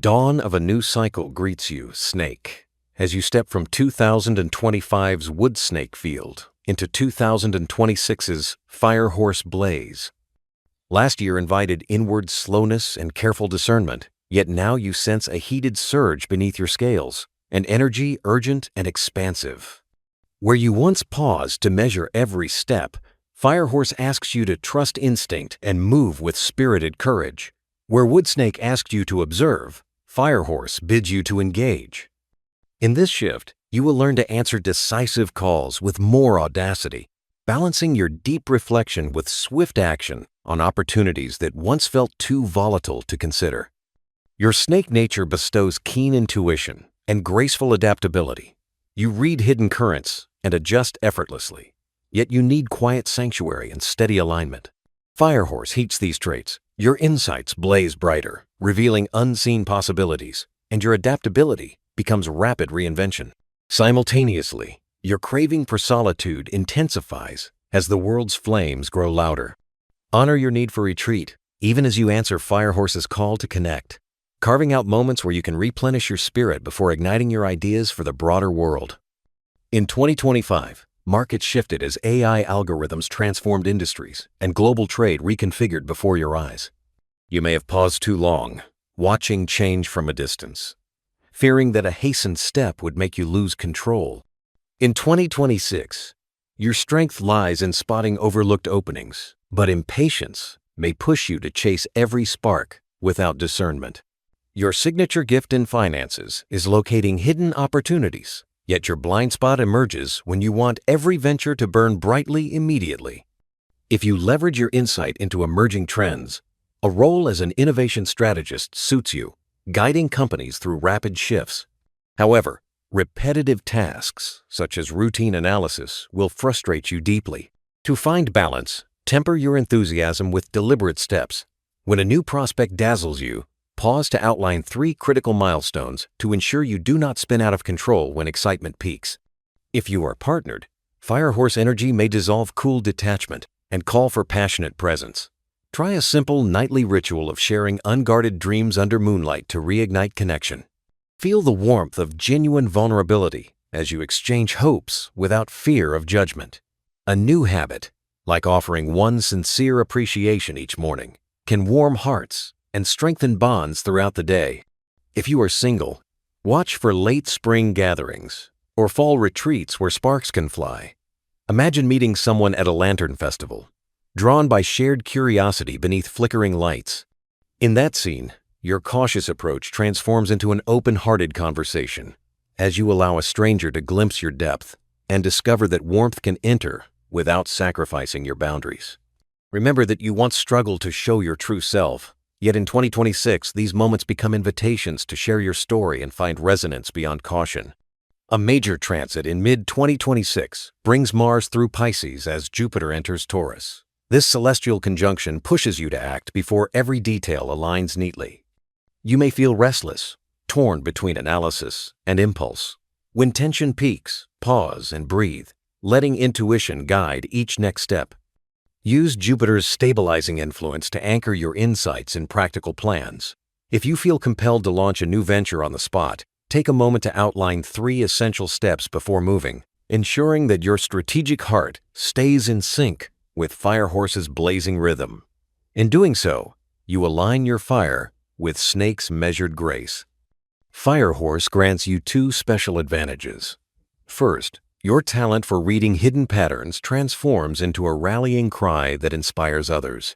dawn of a new cycle greets you, Snake, as you step from 2025's Wood Snake field into 2026's Fire Horse Blaze. Last year invited inward slowness and careful discernment, yet now you sense a heated surge beneath your scales, an energy urgent and expansive. Where you once paused to measure every step, Fire Horse asks you to trust instinct and move with spirited courage. Where Wood Snake asked you to observe, Fire Horse bids you to engage. In this shift, you will learn to answer decisive calls with more audacity, balancing your deep reflection with swift action on opportunities that once felt too volatile to consider. Your snake nature bestows keen intuition and graceful adaptability. You read hidden currents and adjust effortlessly, yet you need quiet sanctuary and steady alignment. Fire Horse heeds these traits. Your insights blaze brighter, revealing unseen possibilities, and your adaptability becomes rapid reinvention. Simultaneously, your craving for solitude intensifies as the world's flames grow louder. Honor your need for retreat, even as you answer Fire Horse's call to connect, carving out moments where you can replenish your spirit before igniting your ideas for the broader world. In 2025, markets shifted as AI algorithms transformed industries and global trade reconfigured before your eyes. You may have paused too long, watching change from a distance, fearing that a hastened step would make you lose control. In 2026, your strength lies in spotting overlooked openings, but impatience may push you to chase every spark without discernment. Your signature gift in finances is locating hidden opportunities, yet your blind spot emerges when you want every venture to burn brightly immediately. If you leverage your insight into emerging trends, a role as an innovation strategist suits you, guiding companies through rapid shifts. However, repetitive tasks, such as routine analysis, will frustrate you deeply. To find balance, temper your enthusiasm with deliberate steps. When a new prospect dazzles you, pause to outline 3 critical milestones to ensure you do not spin out of control when excitement peaks. If you are partnered, Fire Horse energy may dissolve cool detachment and call for passionate presence. Try a simple nightly ritual of sharing unguarded dreams under moonlight to reignite connection. Feel the warmth of genuine vulnerability as you exchange hopes without fear of judgment. A new habit, like offering one sincere appreciation each morning, can warm hearts and strengthen bonds throughout the day. If you are single, watch for late spring gatherings or fall retreats where sparks can fly. Imagine meeting someone at a lantern festival, drawn by shared curiosity beneath flickering lights. In that scene, your cautious approach transforms into an open-hearted conversation as you allow a stranger to glimpse your depth and discover that warmth can enter without sacrificing your boundaries. Remember that you once struggled to show your true self. Yet in 2026, these moments become invitations to share your story and find resonance beyond caution. A major transit in mid-2026 brings Mars through Pisces as Jupiter enters Taurus. This celestial conjunction pushes you to act before every detail aligns neatly. You may feel restless, torn between analysis and impulse. When tension peaks, pause and breathe, letting intuition guide each next step. Use Jupiter's stabilizing influence to anchor your insights in practical plans. If you feel compelled to launch a new venture on the spot, take a moment to outline 3 essential steps before moving, ensuring that your strategic heart stays in sync with Fire Horse's blazing rhythm. In doing so, you align your fire with Snake's measured grace. Fire Horse grants you 2 special advantages. First, your talent for reading hidden patterns transforms into a rallying cry that inspires others.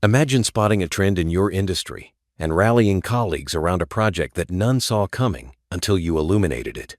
Imagine spotting a trend in your industry and rallying colleagues around a project that none saw coming until you illuminated it.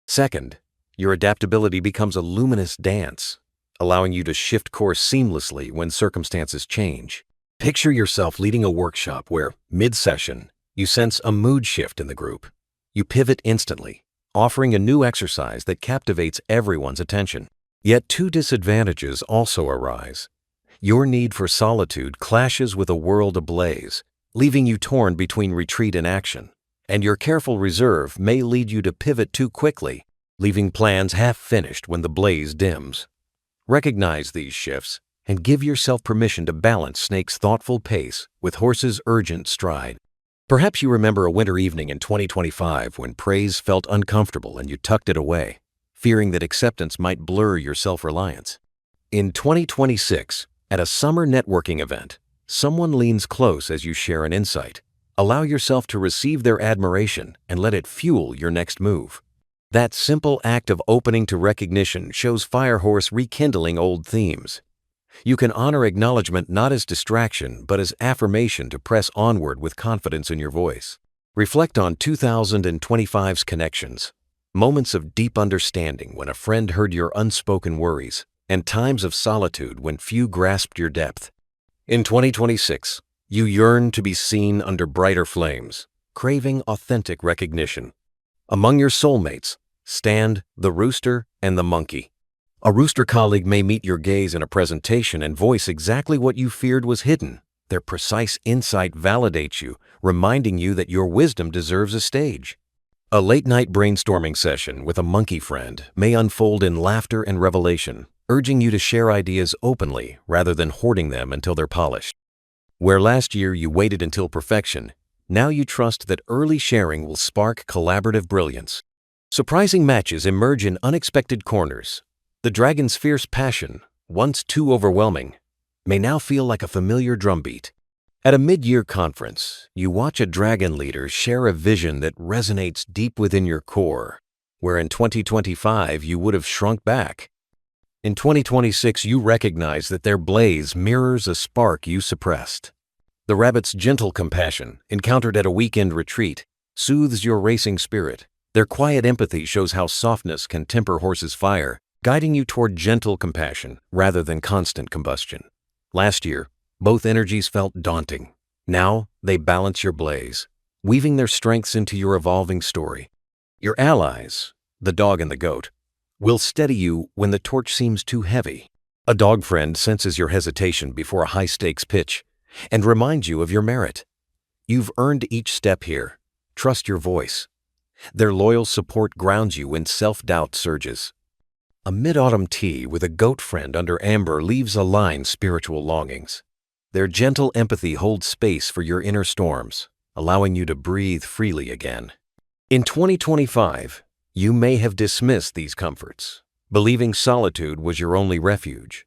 Second, your adaptability becomes a luminous dance, allowing you to shift course seamlessly when circumstances change. Picture yourself leading a workshop where, mid-session, you sense a mood shift in the group. You pivot instantly, offering a new exercise that captivates everyone's attention. Yet 2 disadvantages also arise. Your need for solitude clashes with a world ablaze, leaving you torn between retreat and action. And your careful reserve may lead you to pivot too quickly, leaving plans half-finished when the blaze dims. Recognize these shifts and give yourself permission to balance Snake's thoughtful pace with Horse's urgent stride. Perhaps you remember a winter evening in 2025 when praise felt uncomfortable and you tucked it away, fearing that acceptance might blur your self-reliance. In 2026, at a summer networking event, someone leans close as you share an insight. Allow yourself to receive their admiration and let it fuel your next move. That simple act of opening to recognition shows Firehorse rekindling old themes. You can honor acknowledgement not as distraction, but as affirmation to press onward with confidence in your voice. Reflect on 2025's connections, moments of deep understanding when a friend heard your unspoken worries, and times of solitude when few grasped your depth. In 2026, you yearn to be seen under brighter flames, craving authentic recognition. Among your soulmates stand the Rooster and the Monkey. A Rooster colleague may meet your gaze in a presentation and voice exactly what you feared was hidden. Their precise insight validates you, reminding you that your wisdom deserves a stage. A late-night brainstorming session with a monkey friend may unfold in laughter and revelation, urging you to share ideas openly rather than hoarding them until they're polished. Where last year you waited until perfection, now you trust that early sharing will spark collaborative brilliance. Surprising matches emerge in unexpected corners. The dragon's fierce passion, once too overwhelming, may now feel like a familiar drumbeat. At a mid-year conference, you watch a dragon leader share a vision that resonates deep within your core, where in 2025 you would have shrunk back. In 2026, you recognize that their blaze mirrors a spark you suppressed. The rabbit's gentle compassion, encountered at a weekend retreat, soothes your racing spirit. Their quiet empathy shows how softness can temper horses' fire, guiding you toward gentle compassion rather than constant combustion. Last year, both energies felt daunting. Now, they balance your blaze, weaving their strengths into your evolving story. Your allies, the dog and the goat, will steady you when the torch seems too heavy. A dog friend senses your hesitation before a high-stakes pitch and reminds you of your merit. You've earned each step here. Trust your voice. Their loyal support grounds you when self-doubt surges. A mid-autumn tea with a goat friend under amber leaves aligned spiritual longings. Their gentle empathy holds space for your inner storms, allowing you to breathe freely again. In 2025, you may have dismissed these comforts, believing solitude was your only refuge.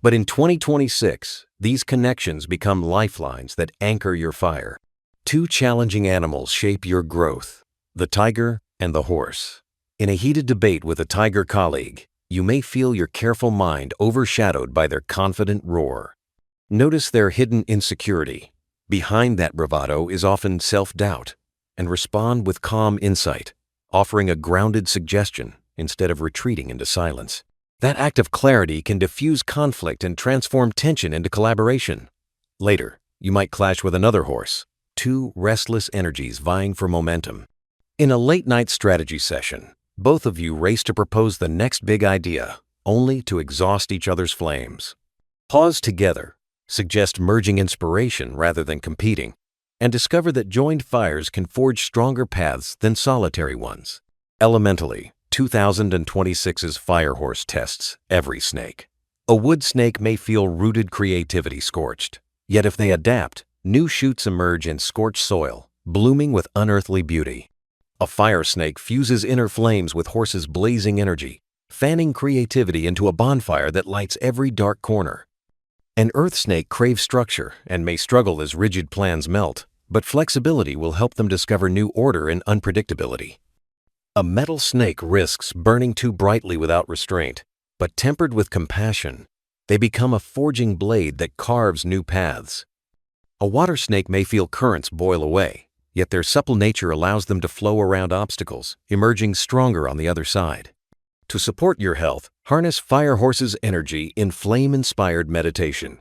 But in 2026, these connections become lifelines that anchor your fire. Two challenging animals shape your growth, the tiger and the horse. In a heated debate with a tiger colleague, you may feel your careful mind overshadowed by their confident roar. Notice their hidden insecurity. Behind that bravado is often self-doubt, and respond with calm insight, offering a grounded suggestion instead of retreating into silence. That act of clarity can diffuse conflict and transform tension into collaboration. Later, you might clash with another horse, two restless energies vying for momentum. In a late-night strategy session, both of you race to propose the next big idea, only to exhaust each other's flames. Pause together, suggest merging inspiration rather than competing, and discover that joined fires can forge stronger paths than solitary ones. Elementally, 2026's Firehorse tests every snake. A wood snake may feel rooted creativity scorched, yet if they adapt, new shoots emerge in scorched soil, blooming with unearthly beauty. A fire snake fuses inner flames with horses' blazing energy, fanning creativity into a bonfire that lights every dark corner. An earth snake craves structure and may struggle as rigid plans melt, but flexibility will help them discover new order in unpredictability. A metal snake risks burning too brightly without restraint, but tempered with compassion, they become a forging blade that carves new paths. A water snake may feel currents boil away, yet their supple nature allows them to flow around obstacles, emerging stronger on the other side. To support your health, harness Firehorse's energy in flame-inspired meditation.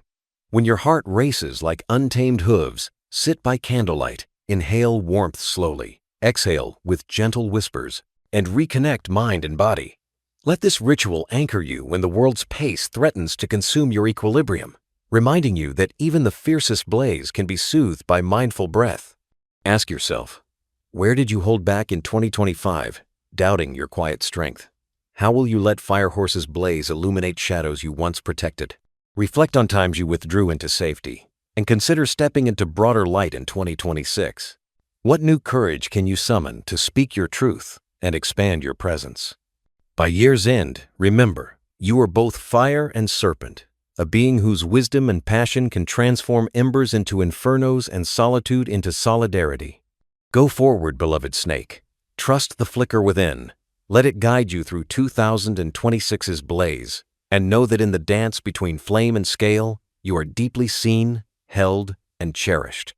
When your heart races like untamed hooves, sit by candlelight, inhale warmth slowly, exhale with gentle whispers, and reconnect mind and body. Let this ritual anchor you when the world's pace threatens to consume your equilibrium, reminding you that even the fiercest blaze can be soothed by mindful breath. Ask yourself, where did you hold back in 2025, doubting your quiet strength? How will you let Firehorse's blaze illuminate shadows you once protected? Reflect on times you withdrew into safety, and consider stepping into broader light in 2026. What new courage can you summon to speak your truth and expand your presence? By year's end, remember, you are both fire and serpent, a being whose wisdom and passion can transform embers into infernos and solitude into solidarity. Go forward, beloved snake. Trust the flicker within. Let it guide you through 2026's blaze, and know that in the dance between flame and scale, you are deeply seen, held, and cherished.